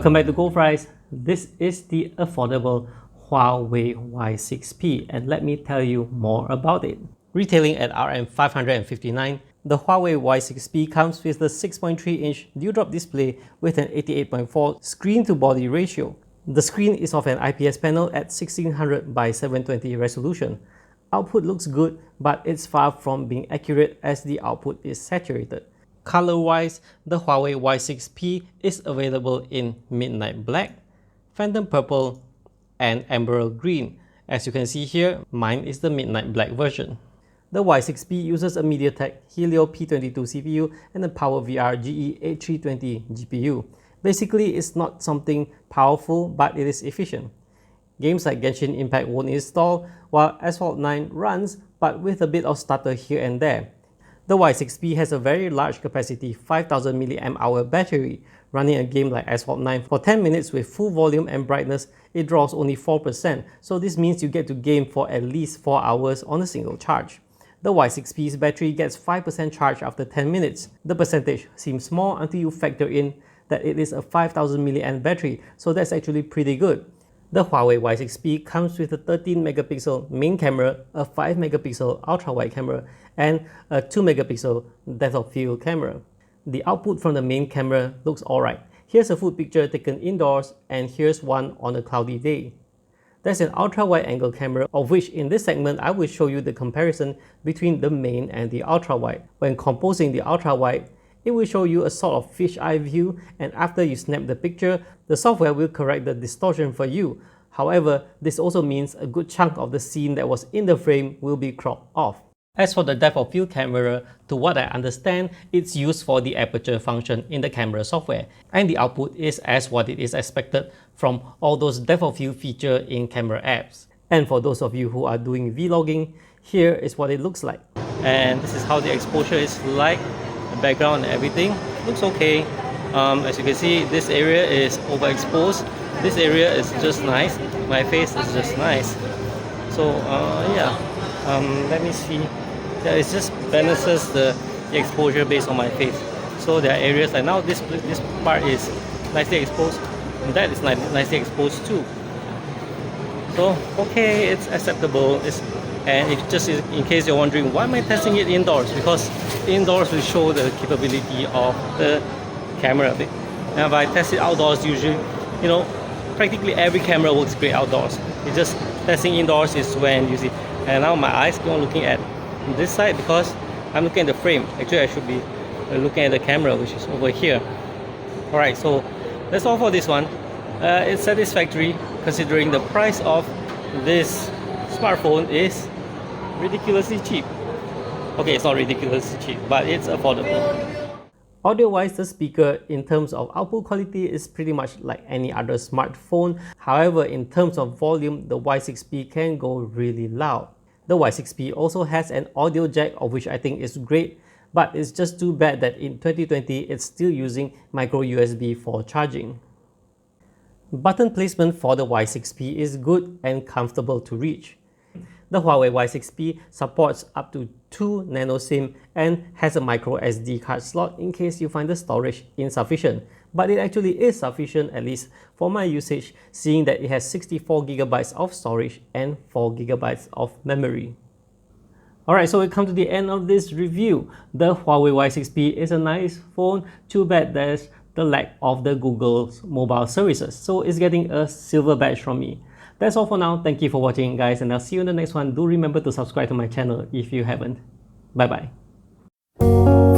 Welcome back to Goldfries. This is the affordable Huawei Y6p and let me tell you more about it. Retailing at Rm 559, the Huawei Y6p comes with the 6.3-inch dewdrop display with an 88.4 screen-to-body ratio. The screen is of an IPS panel at 1600 by 720 resolution. Output looks good, but it's far from being accurate as the output is saturated. Color-wise, the Huawei Y6p is available in midnight black, phantom purple, and emerald green. As you can see here, mine is the midnight black version. The Y6p uses a MediaTek Helio P22 CPU and a PowerVR GE8320 GPU. Basically, it's not something powerful, but it is efficient. Games like Genshin Impact won't install, while Asphalt 9 runs, but with a bit of stutter here and there. The Y6p has a very large capacity 5000 mAh battery. Running a game like Asphalt 9 for 10 minutes with full volume and brightness, it draws only 4%, so this means you get to game for at least 4 hours on a single charge. The Y6p's battery gets 5% charge after 10 minutes. The percentage seems small until you factor in that it is a 5000 mAh battery, so that's actually pretty good. The Huawei Y6p comes with a 13 megapixel main camera, a 5 megapixel ultra-wide camera, and a 2 megapixel depth of field camera. The output from the main camera looks alright. Here's a full picture taken indoors, and here's one on a cloudy day. There's an ultra-wide angle camera, of which in this segment I will show you the comparison between the main and the ultra-wide. When composing the ultra-wide, it will show you a sort of fisheye view, and after you snap the picture, the software will correct the distortion for you. However, this also means a good chunk of the scene that was in the frame will be cropped off. As for the depth of field camera, to what I understand, it's used for the aperture function in the camera software, and the output is as what it is expected from all those depth of field features in camera apps. And for those of you who are doing vlogging, here is what it looks like. And this is how the exposure is like. The background and everything looks okay. As you can see, this area is overexposed. This area is just nice. My face is just nice. So yeah, let me see. Yeah, it just balances the exposure based on my face. So there are areas like now this part is nicely exposed, and that is nicely exposed too. So okay, it's acceptable. And if just in case you're wondering, why am I testing it indoors? Because indoors will show the capability of the camera a bit. And if I test it outdoors, usually, you know, practically every camera works great outdoors. It's just testing indoors is when you see. And now my eyes go on looking at this side because I'm looking at the frame. Actually, I should be looking at the camera, which is over here. Alright, so that's all for this one. It's satisfactory considering the price of this smartphone is ridiculously cheap. Okay, it's not ridiculously cheap, but it's affordable. Audio-wise, the speaker in terms of output quality is pretty much like any other smartphone. However, in terms of volume, the Y6p can go really loud. The Y6p also has an audio jack, of which I think is great, but it's just too bad that in 2020 it's still using micro USB for charging. Button placement for the Y6p is good and comfortable to reach. The Huawei Y6p supports up to 2 nano SIM and has a micro SD card slot in case you find the storage insufficient. But it actually is sufficient, at least for my usage, seeing that it has 64 GB of storage and 4 GB of memory. Alright, so we come to the end of this review. The Huawei Y6p is a nice phone. Too bad there's the lack of the Google's mobile services, so it's getting a silver badge from me. That's all for now. Thank you for watching, guys, and I'll see you in the next one. Do remember to subscribe to my channel if you haven't. Bye bye.